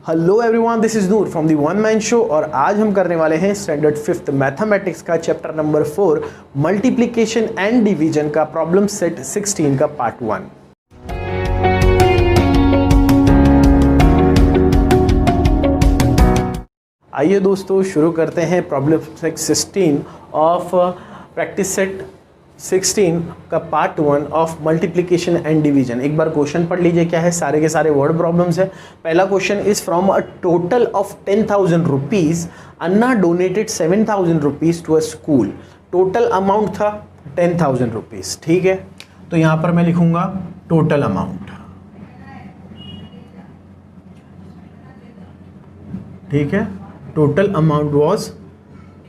Hello everyone, this is Noor from the one man show और आज हम करने वाले हैं स्टैंडर्ड 5th मैथमेटिक्स का chapter number 4 multiplication and division का प्रॉब्लम सेट 16 का पार्ट 1। आइए दोस्तों शुरू करते हैं problem set 16 of practice set 16 का part 1 of multiplication and division. एक बार क्वेश्चन पढ़ लीजिए, क्या है, सारे के सारे वर्ड प्रॉब्लम्स है। पहला question is from a total of 10,000 rupees Anna donated 7,000 rupees to a school. Total amount था 10,000 रुपीज, ठीक है। तो यहां पर मैं लिखूंगा टोटल अमाउंट, ठीक है। Total amount was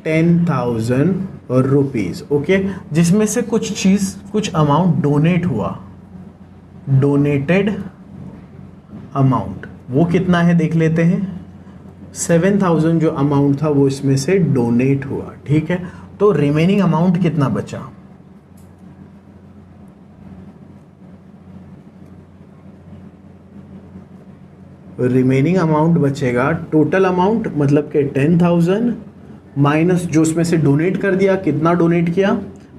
10,000 rupees, okay. जिसमें से कुछ अमाउंट डोनेट हुआ, डोनेटेड अमाउंट वो कितना है देख लेते हैं। 7,000 जो अमाउंट था वो इसमें से डोनेट हुआ, ठीक है। तो रिमेनिंग अमाउंट कितना बचा, रिमेनिंग अमाउंट बचेगा टोटल अमाउंट मतलब कि 10,000 माइनस जो उसमें से डोनेट कर दिया। कितना डोनेट किया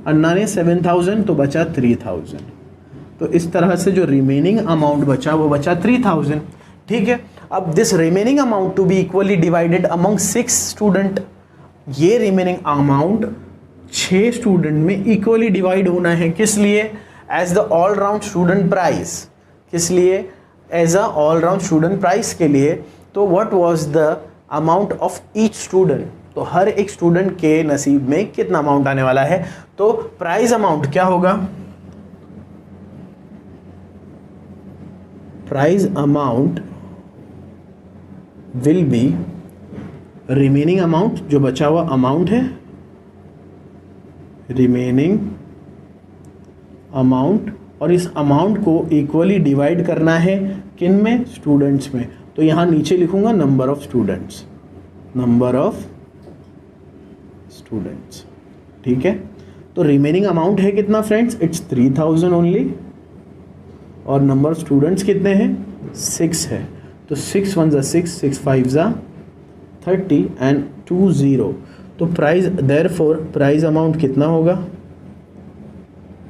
अन्ना ने 7,000, तो बचा 3,000। तो इस तरह से जो रिमेनिंग अमाउंट बचा वो बचा 3,000, ठीक है। अब this remaining amount to be equally divided among 6 student. ये रिमेनिंग अमाउंट 6 स्टूडेंट में इक्वली डिवाइड होना है। किस लिए? As the all round student prize. किस लिए? As a all round student prize के लिए। तो what was the amount of each student? तो हर एक स्टूडेंट के नसीब में कितना अमाउंट आने वाला है? तो प्राइज अमाउंट क्या होगा? Prize amount will be remaining amount, जो बचा हुआ अमाउंट है, रिमेनिंग अमाउंट। और इस अमाउंट को इक्वली डिवाइड करना है किन में? स्टूडेंट्स में। तो यहां नीचे लिखूंगा number of students, number of students, ठीक है। तो रिमेनिंग अमाउंट है कितना फ्रेंड्स? It's 3,000 only. और नंबर ऑफ स्टूडेंट्स कितने हैं? 6 है। तो 6 1 6, 6 5 30 एंड 2 0। तो प्राइज देयरफॉर प्राइज अमाउंट कितना होगा?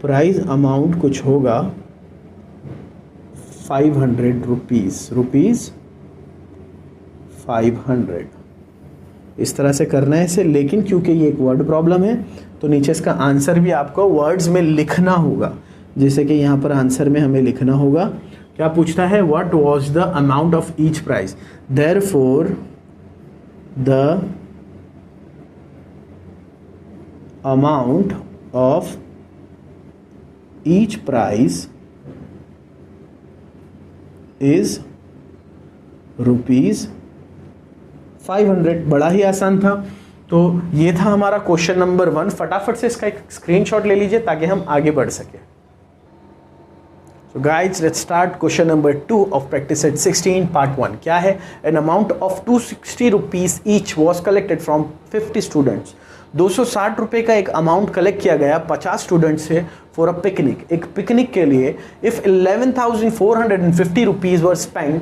प्राइज अमाउंट कुछ होगा 500 रुपीज, रुपीज 500। इस तरह से करना है इसे, लेकिन क्योंकि ये एक वर्ड प्रॉब्लम है तो नीचे इसका आंसर भी आपको वर्ड्स में लिखना होगा। जैसे कि यहाँ पर आंसर में हमें लिखना होगा, क्या पूछता है? What was the amount of each price. Therefore the amount of each price is rupees 500। बड़ा ही आसान था। तो ये था हमारा क्वेश्चन नंबर 1। फटाफट से इसका एक स्क्रीनशॉट ले लीजिए ताकि हम आगे बढ़ सके। So guys, let's start question number 2 of practice set 16 part 1. क्या है? An amount of 260 rupees each was collected from 50 students. 260 रुपए का एक अमाउंट कलेक्ट किया गया 50 स्टूडेंट से फॉर अ पिकनिक, एक पिकनिक के लिए। If 11,450 rupees were spend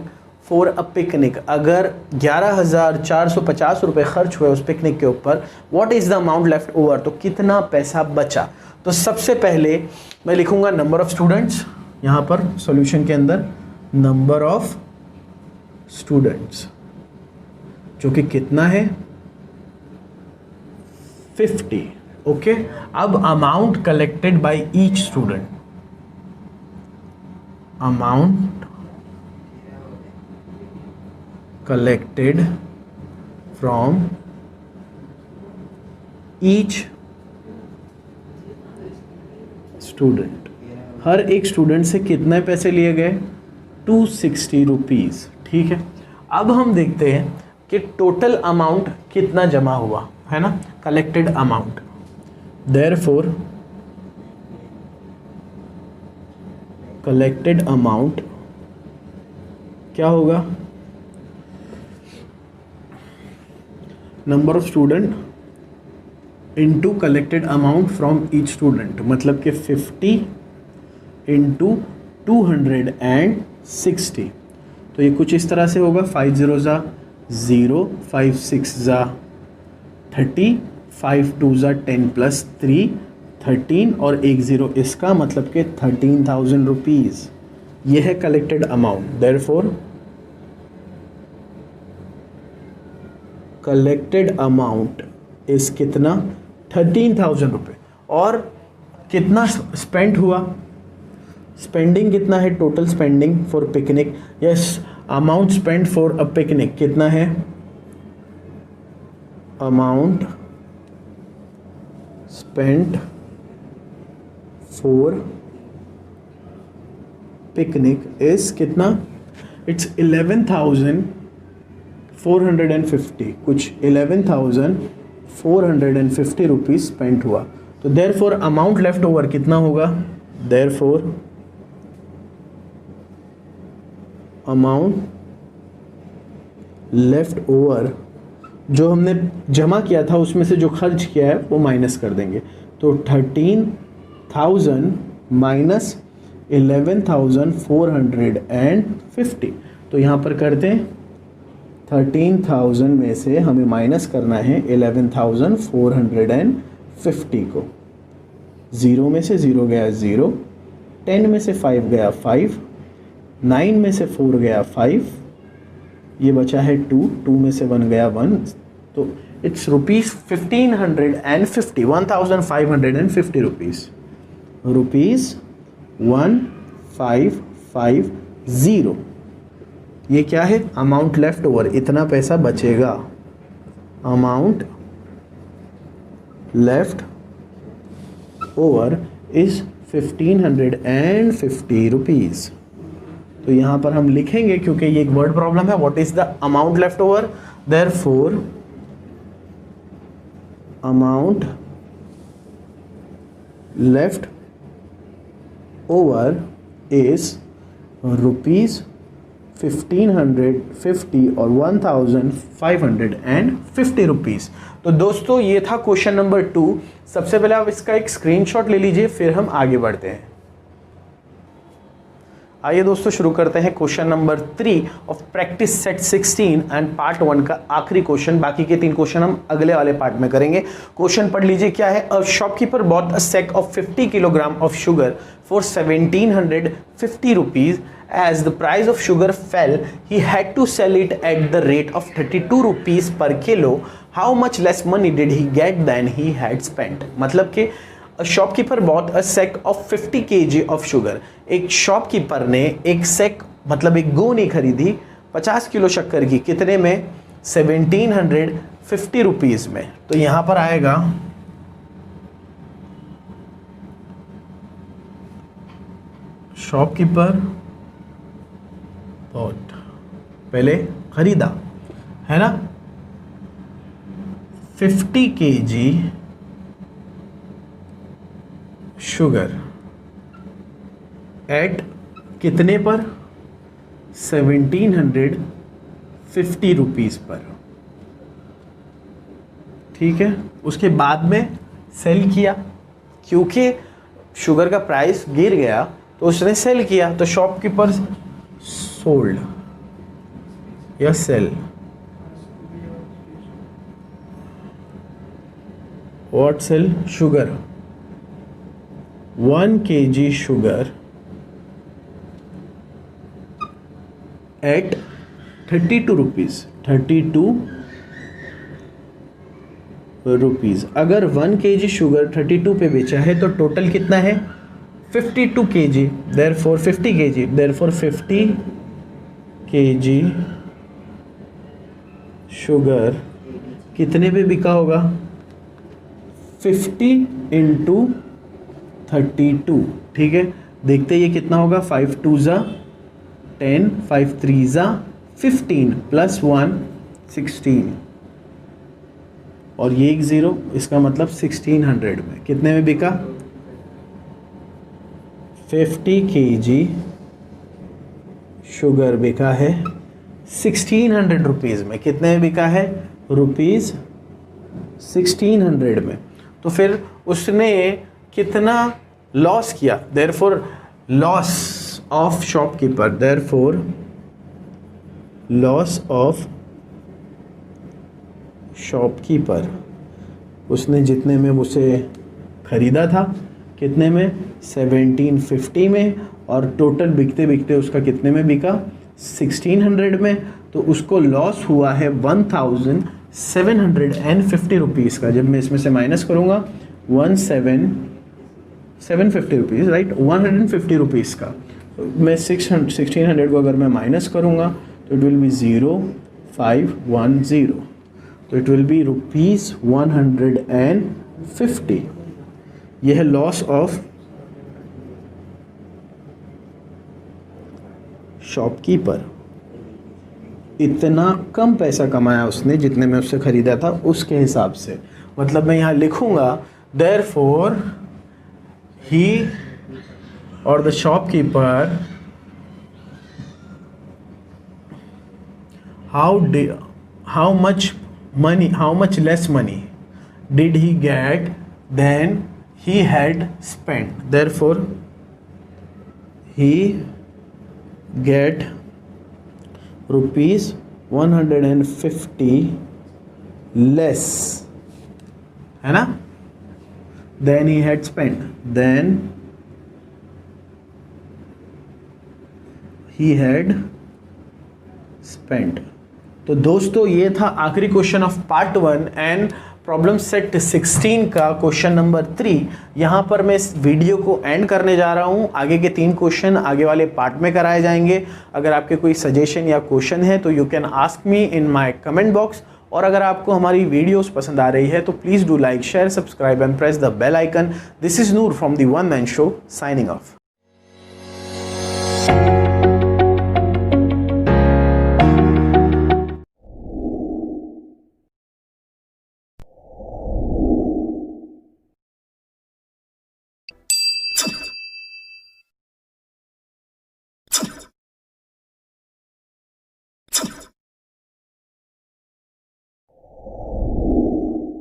for a picnic, अगर 11,450 रुपये खर्च हुए उस पिकनिक के ऊपर, what is the amount left over? तो कितना पैसा बचा? तो सबसे पहले मैं लिखूंगा नंबर ऑफ स्टूडेंट्स, यहाँ पर सॉल्यूशन के अंदर नंबर ऑफ स्टूडेंट्स, जो कि कितना है? 50, ओके। अब amount collected by each student, amount collected from each student। हर एक स्टूडेंट से कितने पैसे लिए गए? 260 रुपीज, ठीक है। अब हम देखते हैं कि टोटल अमाउंट कितना जमा हुआ है ना, collected amount. Therefore collected amount क्या होगा? Number of student into collected amount from each student, मतलब कि 50 इंटू 260। तो ये कुछ इस तरह से होगा, 5 0 ज़ा 0, 5 6 ज़ा 30, 5 2 ज़ा 10 प्लस 3 13 और 1 0 इसका मतलब कि 13,000 रुपीज़। ये है collected amount. Therefore collected amount इस कितना 13,000 रुपये। और कितना स्पेंड हुआ, स्पेंडिंग कितना है, total spending for picnic, yes amount spend for a picnic कितना है, amount spend for picnic is कितना, इट्स 11,450, कुछ 11,450 रुपीज स्पेंड हुआ। तो देयरफॉर अमाउंट लेफ्ट ओवर कितना होगा, देयरफॉर अमाउंट लेफ्ट ओवर जो हमने जमा किया था उसमें से जो खर्च किया है वो माइनस कर देंगे। तो 13,000 माइनस 11,450, तो यहाँ पर करते हैं 13,000 में से हमें माइनस करना है 11,450 को। 0 में से 0 गया 0, 10 में से 5 गया 5, 9 में से 4 गया 5, ये बचा है 2, 2 में से 1 गया 1, तो इट्स रुपीज़ 1,550 रुपीज़, रुपीज़ 1550। ये क्या है, अमाउंट लेफ्ट ओवर, इतना पैसा बचेगा, amount left over is 1,550 rupees. तो यहाँ पर हम लिखेंगे, क्योंकि ये एक वर्ड प्रॉब्लम है, what is the amount left over, therefore amount left over is rupees 1,550 और 1,550 रुपीज़। तो दोस्तों ये था क्वेश्चन नंबर 2। सबसे पहले आप इसका एक स्क्रीनशॉट ले लीजिए, फिर हम आगे बढ़ते हैं। आइए दोस्तों शुरू करते हैं question number 3 of practice set 16 and part 1 का आखिरी क्वेश्चन। बाकी के 3 क्वेश्चन हम अगले वाले पार्ट में करेंगे। क्वेश्चन पढ़ लीजिए क्या है। A shopkeeper bought a sack of 50 kilogram of sugar for 1,750 rupees. As the price of sugar fell, he had to sell it at the rate of 32 rupees per kilo. How much less money did he get than he had spent? मतलब कि a shopkeeper bought a sack of 50 kg of sugar. एक shopkeeper ने एक sac मतलब एक गोनी खरीदी 50 kilo शक्कर की, कितने में, 1,750 रुपीज़ में। तो यहाँ पर आएगा शॉपकीपर बॉट, पहले खरीदा है ना 50 kg शुगर एट कितने पर, 1,750 रुपीज़ पर, ठीक है। उसके बाद में सेल किया, क्योंकि शुगर का प्राइस गिर गया तो उसने सेल किया। तो शॉपकीपर सोल्ड या sell, what sell, sugar 1 kg sugar at 32 rupees, 32 rupees. अगर 1 kg शुगर 32 पे बेचा है तो टोटल कितना है, 52 kg, therefore 50 kg, therefore 50 kg sugar कितने पे बिका होगा, 50 इंटू 32, ठीक है। देखते ये कितना होगा, 5 2 ज़ा 10, 5 3 ज़ा 15 प्लस 1 16 और ये एक 0, इसका मतलब 1,600 में कितने में बिका, 50 kg शुगर बिका है 1,600 रुपीज़ में। कितने में बिका है, रुपीज़ 1,600 में। तो फिर उसने कितना लॉस किया, therefore loss of shopkeeper, therefore loss of shopkeeper, उसने जितने में उसे ख़रीदा था, कितने में, 1750 में, और टोटल बिकते बिकते उसका कितने में बिका, 1600 में। तो उसको लॉस हुआ है 1750 रुपीज़ का। जब मैं इसमें से माइनस करूँगा 750 रुपीज़, राइट, 150 रुपीज़ का। तो मैं 1600 को अगर मैं माइनस करूँगा तो इट विल बी 0510, तो इट विल बी ₹150। यह है लॉस ऑफ शॉपकीपर। इतना कम पैसा कमाया उसने जितने में उससे ख़रीदा था उसके हिसाब से। मतलब मैं यहाँ लिखूँगा देयरफॉर ही और the shopkeeper how much less money did he get than he had spent. Therefore he get ₹150 less, है ना, than he had spent, then he had spent। तो दोस्तों ये था आखिरी question of part 1 and problem set 16 का question number 3। यहाँ पर मैं इस वीडियो को एंड करने जा रहा हूँ। आगे के 3 क्वेश्चन आगे वाले पार्ट में कराए जाएंगे। अगर आपके कोई सजेशन या क्वेश्चन है तो you can ask me in my comment box. और अगर आपको हमारी वीडियोस पसंद आ रही है तो please do like, share, subscribe and press the bell icon. This is Noor from the one man show, signing of.